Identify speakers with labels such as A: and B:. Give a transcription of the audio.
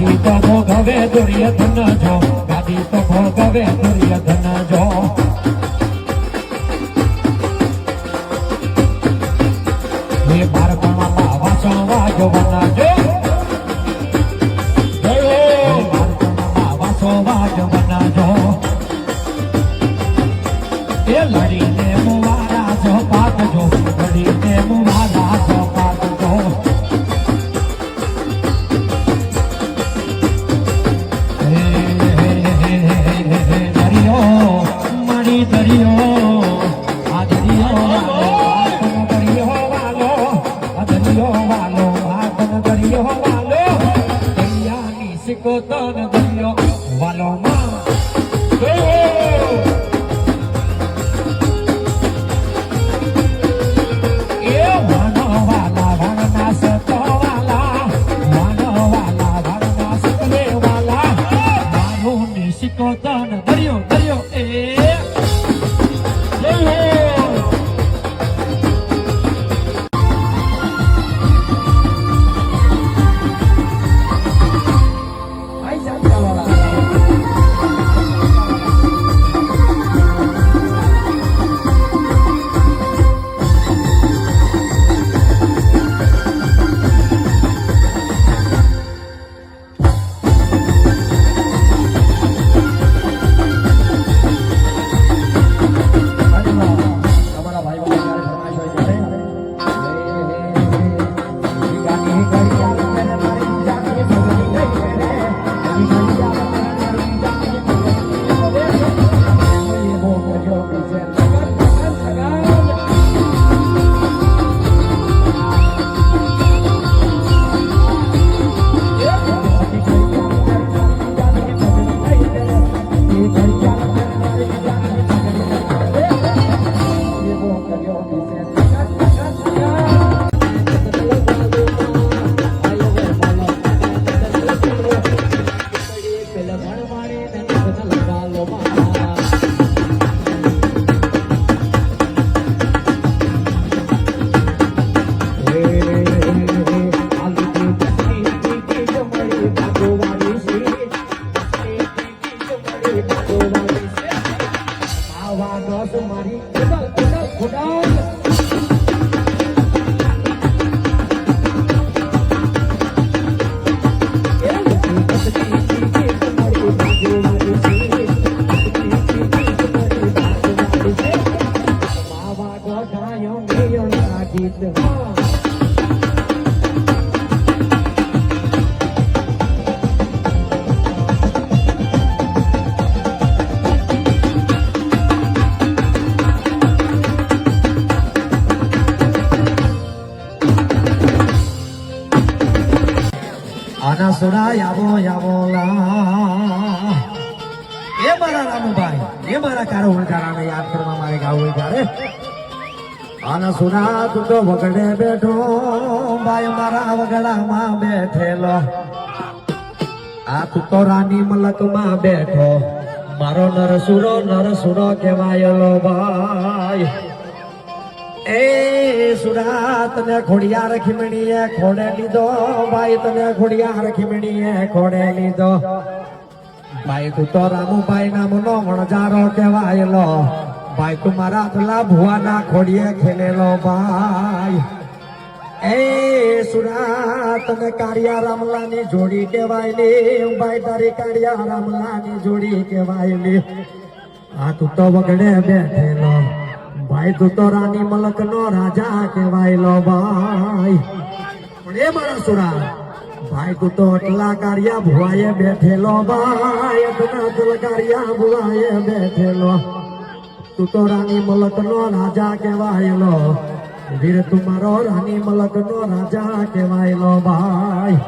A: ગાદી તો ભોગવે દુર્યોધન જો ગાદી તો ભોગવે દુર્યોધન જો એ બાળપણમાં વાસો વાજવાના જો બાળપણમાં વાસો વાજવાના જો એ લડીને મુવારા જો પાકજો લડીને મુવારા જો પાકજો દરિયો મારી દરિયો આ દરિયો વાલો દરિયો વાલો આ દરિયો વાલો દરિયાની સિકોતર દરિયો વાલો માં સિકોતર દરિયો દરિયો એ આના સોડા યાવો યાવોલા એ મારા રામુભાઈ એ મારા કારો ઉલટારાને યાદ કરવા મારે ગાવું ત્યારે આના સોડા તું તો વગડે બેઠો ભાઈ મારા વગડામાં બેઠેલો આ તું તો રાની મલકમાં બેઠો મારો નરસુરો કહેવાયેલો ભાઈ એ સુરા તને ખોડિયા રખીમણીએ ખોડે લીધો ભાઈ તને ખોડિયા રખીમણીએ ખોડે લીધો ભાઈ તું તો રામુભાઈ નામનો વણજારો કહેવાયેલો ભાઈ તું મારા પેલા ભુવાના ખોડીએ ખેલેલો ભાઈ એ સુરા તને કાળિયા રામલાની જોડી કહેવાયેલી ભાઈ તારી કાળિયા રામલાની જોડી કહેવાયેલી આ તું તો વગડે બેઠેલો ભાઈ તું તો રાની મલક નો રાજા કહેવાયેલો ભાઈ પણ એ મારા સુરા ભાઈ તું તો અટલા કાળિયા ભુવાએ બેઠેલો ભાઈ અટલા કાળિયા ભુવાએ બેઠેલો તું તો રાની મલક નો રાજા કહેવાયેલો વીર તું મારો રાની મલક નો રાજા કહેવાયેલો ભાઈ